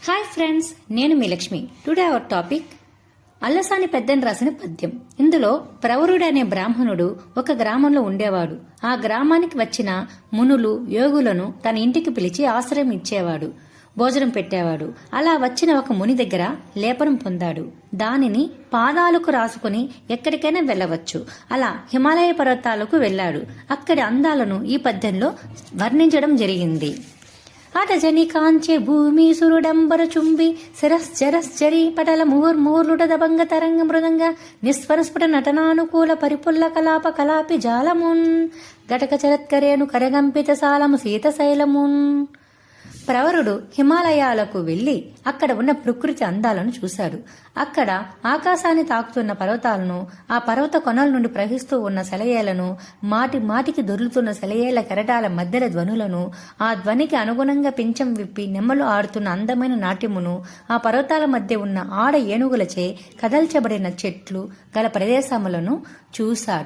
Hi friends, నేను మీ Lakshmi. Today our topic Allasani Peddana రాసిన పద్యం. ఇందులో ప్రవరుడు అనే బ్రాహ్మణుడు ఒక గ్రామంలో ఉండేవాడు. ఆ గ్రామానికి వచ్చిన మునులు యోగులను తన ఇంటికి పిలిచి ఆశ్రయం ఇచ్చేవాడు, భోజనం పెట్టేవాడు. అలా వచ్చిన ఒక ముని దగ్గర లేపనం పొందాడు. దానిని పాదాలకు రాసుకుని ఎక్కడికైనా వెళ్ళవచ్చు. అలా హిమాలయ పర్వతాలకు వెళ్ళాడు. అక్కడి అందాలను ఈ పద్యంలో వర్ణించడం జరిగింది. అటజని కాంచె భూమి సురుడంబర చుంబి శరశ్చరీ పటల ముహుర్ముహుర్లుట దబంగ తరంగ మృదంగ నిస్వరస్ఫుట నటనానుకూల పరిపుల్ల కలాప కలాపి జాలమున్ ఘటక చరత్కరేను కరగంపిత సాలము శీతశైలమున్. ప్రవరుడు హిమాలయాలకు వెళ్లి అక్కడ ఉన్న ప్రకృతి అందాలను చూశాడు. అక్కడ ఆకాశాన్ని తాకుతున్న పర్వతాలను, ఆ పర్వత కొనల నుండి ప్రవహిస్తూ ఉన్న సెలయేలను, మాటి మాటికి దొరుకుతున్న సెలయేళ్ల కెరటాల మధ్యల ధ్వనులను, ఆ ధ్వనికి అనుగుణంగా పించం విప్పి నెమ్మలు ఆడుతున్న అందమైన నాట్యమును, ఆ పర్వతాల మధ్య ఉన్న ఆడ ఏనుగులచే కదల్చబడిన చెట్లు గల ప్రదేశములను చూశాడు.